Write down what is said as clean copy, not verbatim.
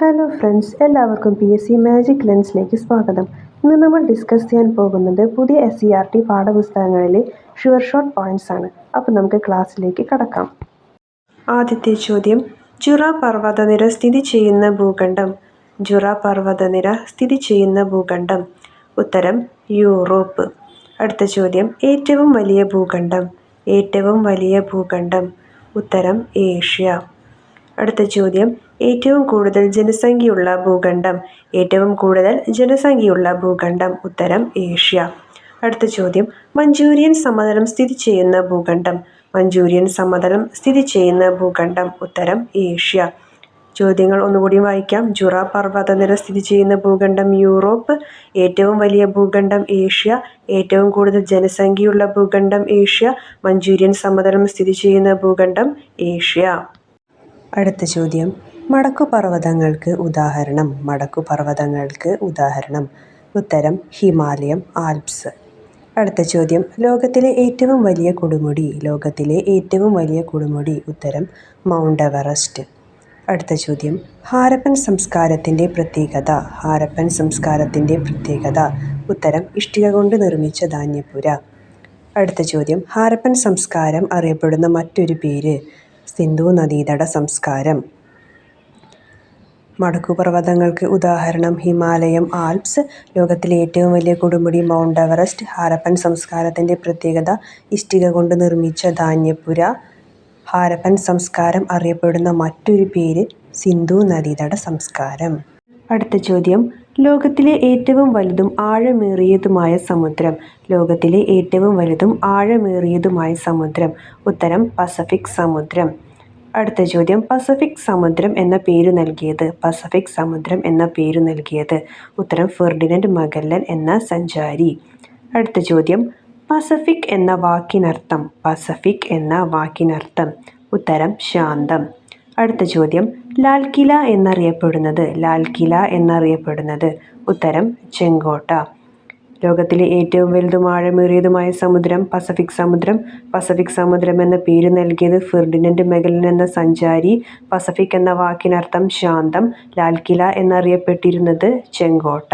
Hello friends, എല്ലാവർക്കും PSC magic ലെൻസിലേക്ക് സ്വാഗതം. ഇന്ന് നമ്മൾ ഡിസ്കസ് ചെയ്യാൻ പോകുന്നത് പുതിയ SCERT പാഠപുസ്തകങ്ങളിലെ ഷുവർ ഷോർട്ട് പോയിന്റ്സ് ആണ്. അപ്പോൾ നമുക്ക് ക്ലാസ്സിലേക്ക് കടക്കാം. ആദ്യത്തെ ചോദ്യം, ജുറ പർവ്വതനിര സ്ഥിതി ചെയ്യുന്ന ഭൂഖണ്ഡം. ജുറ പർവ്വതനിര സ്ഥിതി ചെയ്യുന്ന ഭൂഖണ്ഡം. ഉത്തരം യൂറോപ്പ്. അടുത്ത ചോദ്യം, ഏറ്റവും വലിയ ഭൂഖണ്ഡം. ഏറ്റവും വലിയ ഭൂഖണ്ഡം. ഉത്തരം ഏഷ്യ. അടുത്ത ചോദ്യം, ഏറ്റവും കൂടുതൽ ജനസംഖ്യയുള്ള ഭൂഖണ്ഡം. ഏറ്റവും കൂടുതൽ ജനസംഖ്യയുള്ള ഭൂഖണ്ഡം. ഉത്തരം ഏഷ്യ. അടുത്ത ചോദ്യം, മഞ്ചൂരിയൻ സമതലം സ്ഥിതി ചെയ്യുന്ന ഭൂഖണ്ഡം. മഞ്ചൂരിയൻ സമതലം സ്ഥിതി ചെയ്യുന്ന ഭൂഖണ്ഡം. ഉത്തരം ഏഷ്യ. ചോദ്യങ്ങൾ ഒന്നുകൂടി വായിക്കാം. ജുറ പർവ്വതനിര സ്ഥിതി ചെയ്യുന്ന ഭൂഖണ്ഡം യൂറോപ്പ്. ഏറ്റവും വലിയ ഭൂഖണ്ഡം ഏഷ്യ. ഏറ്റവും കൂടുതൽ ജനസംഖ്യയുള്ള ഭൂഖണ്ഡം ഏഷ്യ. മഞ്ചൂരിയൻ സമതലം സ്ഥിതി ചെയ്യുന്ന ഭൂഖണ്ഡം ഏഷ്യ. അടുത്ത ചോദ്യം, മടക്കുപർവ്വതങ്ങൾക്ക് ഉദാഹരണം. മടക്കുപർവ്വതങ്ങൾക്ക് ഉദാഹരണം. ഉത്തരം ഹിമാലയം, ആൽപ്സ്. അടുത്ത ചോദ്യം, ലോകത്തിലെ ഏറ്റവും വലിയ കൊടുമുടി. ലോകത്തിലെ ഏറ്റവും വലിയ കൊടുമുടി. ഉത്തരം മൗണ്ട് എവറസ്റ്റ്. അടുത്ത ചോദ്യം, ഹാരപ്പൻ സംസ്കാരത്തിൻ്റെ പ്രത്യേകത. ഹാരപ്പൻ സംസ്കാരത്തിൻ്റെ പ്രത്യേകത. ഉത്തരം ഇഷ്ടിക കൊണ്ട് നിർമ്മിച്ച ധാന്യപ്പുര. അടുത്ത ചോദ്യം, ഹാരപ്പൻ സംസ്കാരം അറിയപ്പെടുന്ന മറ്റൊരു പേര്. സിന്ധു നദീതട സംസ്കാരം. മടക്കുപർവ്വതങ്ങൾക്ക് ഉദാഹരണം ഹിമാലയം, ആൽപ്സ്. ലോകത്തിലെ ഏറ്റവും വലിയ കൊടുമുടി മൗണ്ട് എവറസ്റ്റ്. ഹാരപ്പൻ സംസ്കാരത്തിൻ്റെ പ്രത്യേകത ഇഷ്ടിക കൊണ്ട് നിർമ്മിച്ച ധാന്യപ്പുര. ഹാരപ്പൻ സംസ്കാരം അറിയപ്പെടുന്ന മറ്റൊരു പേര് സിന്ധു നദീതട സംസ്കാരം. അടുത്ത ചോദ്യം, ലോകത്തിലെ ഏറ്റവും വലുതും ആഴമേറിയതുമായ സമുദ്രം. ലോകത്തിലെ ഏറ്റവും വലുതും ആഴമേറിയതുമായ സമുദ്രം. ഉത്തരം പസഫിക് സമുദ്രം. അടുത്ത ചോദ്യം, പസഫിക് സമുദ്രം എന്ന പേരു നൽകിയത്. പസഫിക് സമുദ്രം എന്ന പേരു നൽകിയത്. ഉത്തരം ഫെർഡിനൻഡ് മഗല്ലൻ എന്ന സഞ്ചാരി. അടുത്ത ചോദ്യം, പസഫിക് എന്ന വാക്കിനർത്ഥം. പസഫിക് എന്ന വാക്കിനർത്ഥം. ഉത്തരം ശാന്തം. അടുത്ത ചോദ്യം, ലാൽ കില എന്നറിയപ്പെടുന്നത്. ലാൽ കില എന്നറിയപ്പെടുന്നത്. ഉത്തരം ചെങ്കോട്ട. ലോകത്തിലെ ഏറ്റവും വലുതും ആഴമേറിയതുമായ സമുദ്രം പസഫിക് സമുദ്രം. പസഫിക് സമുദ്രം എന്ന പേര് നൽകിയത് ഫെർഡിനൻഡ് മഗല്ലൻ എന്ന സഞ്ചാരി. പസഫിക് എന്ന വാക്കിനർത്ഥം ശാന്തം. ലാൽ കില എന്നറിയപ്പെട്ടിരുന്നത് ചെങ്കോട്ട.